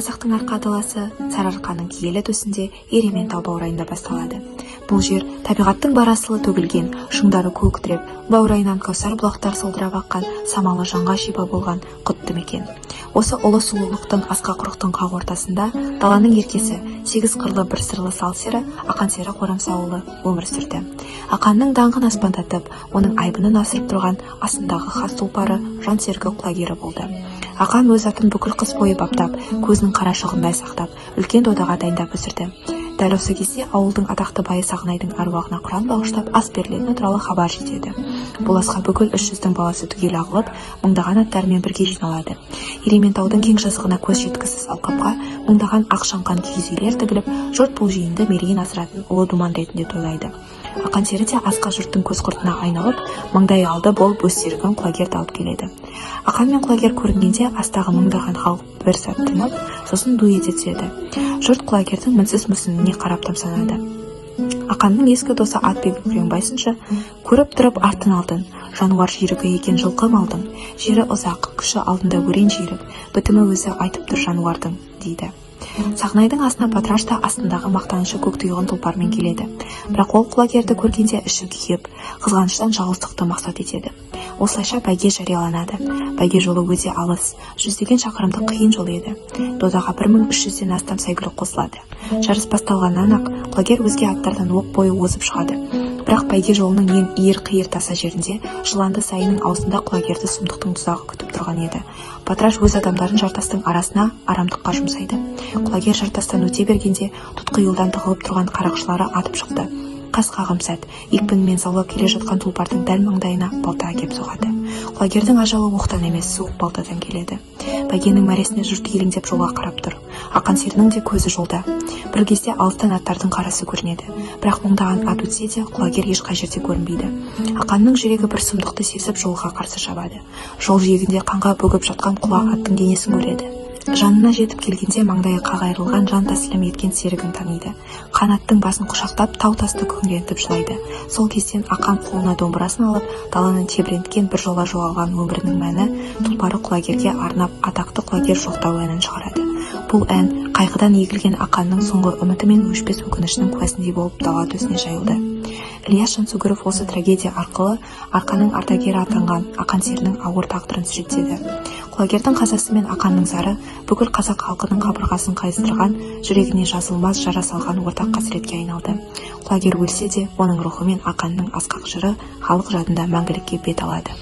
Қазақтың арқа даласы Сарыарқаның киелі төсінде Ерейментау баурайында басталады. Бұл жер табиғаттың бар асылы төгілген, шыңдары көктіреп, баурайынан кәусар бұлақтар сылдырап аққан, самалы жанға шипа болған құтты мекен. Осы ұлы сұлулықтың асқақ рухтың қақ ортасында даланың еркесі, 8 қырлы бір сырлы сал сері Ақан сері Қорамсаұлы өмір сүрді. Ақанның даңқын аспандатып, оның айбынын асырып тұрған астындағы хас тұлпары жан серігі құлагері болды. Ақан өз атын бүкіл қыс бойы баптап, көзінің қарашығындай сақтап, үлкен додаға дайындап өсірді. Дәл осы кезде ауылдың атақты байы Сағынайдың аруағына құран бағыштап ас берілетіні туралы хабар жетеді. Бұл асқа бүкіл 300-дің баласы түгел ағылып, мыңдаған аттарымен бірге жиналады. Ерейментаудың кең жазығына көз жеткісіз алқапқа мыңдаған ақ шаңқан киіз үйлер тігіліп, жұрт бұл жиынды мерейін асыратын ұлы думан ретінде тойлайды. Ақан сері де асқа жұрттың көз құртына айналып, маңдайы алды болып өз серігін құлагерді алып келеді. Ақан мен құлагер көрінгенде астағы мыңдаған халық бір сәт тынып, сосын ду ете түседі. Жұрт құлагердің мінсіз мүсініне қарап тамсанады. Ақанның ескі досы Атбек Күреңбайсыншы көріп тұрып артын алдын, жануар жүйрігі екен жылқы малдың, жері ұзақ, күші алдында өрен жүйрік, бітімі өзі айтып тұр жануардың, дейді. Сағынайдың асына Батыраш та астындағы мақтанышы көк тұйғын тұлпармен келеді. Бірақ ол құлагерді көргенде іші күйіп, қызғаныштан жалғыздықты мақсат етеді. Осылайша бәйге жарияланады. Бәйге жолы өте алыс, 100-деген шақырымдық қиын жол еді. Додаға 1300-ден астам сәйгүлік қосылады. Жарыс басталғаннан ақ құлагер өзге аттардан оқ бойы озып шығады. Бірақ бәйге жолының ең иір-қиыр таса жерінде Жыланды сайының аузында құлагерді сұмдықтың тұзағы күтіп тұрған еді. Батыраш өз адамдарын жартастың арасына арамдыққа жұмсайды. Құлагер жартастан өте бергенде тұтқиылдан тығылып тұрған қарақшылары атып шықты. Қас қағым сәт, екпінімен заулап келе жатқан тұлпардың дәл маңдайына балта әкеп соғады. Құлагердің ажалы оқтан емес, суық балтадан келеді. Бәйгенің мәресіне жұрт елеңдеп жолға қарап тұр. Ақан серінің де көзі жолда. Бір кезде алыстан аттардың қарасы көрінеді. Бірақ мыңдаған ат өтсе де құлагер ешқай жерде көрінбейді. Ақанның жүрегі бір сұмдықты сезіп жолға қарсы шабады. Жол жиегінде қанға бөгіп жатқан құла аттың денесін көреді. Жанына жетіп келгенде маңдайы қағайырылған жан тәсілім еткен серігін таниды. Қанаттың басын құшақтап тау-тасты күңірентіп жылайды. Сол кезден Ақан қолына домбырасын алып, даланы тебіренткен бір жола жоғалған өмірінің мәні тұлпары құлагерге арнап атақты құлагер жоқтау әнін шығарады. Бұл ән қайғыдан егілген Ақанның соңғы үміті мен өшпес өкінішінің куәсіндей болып дала төсіне жайылды. Ілияс Жансүгіров осы трагедия арқылы арқаның ардагері атанған Ақан серінің ауыр тағдырын суреттеді. Құлагердің қазасы мен Ақанның зары бүкіл қазақ халқының қабырғасын қайыстырған, жүрегіне жазылмас жара салған ортақ қасіретке айналды. Құлагер өлсе де, оның рухы мен Ақанның асқақ жыры халық жадында мәңгілікке бет алады.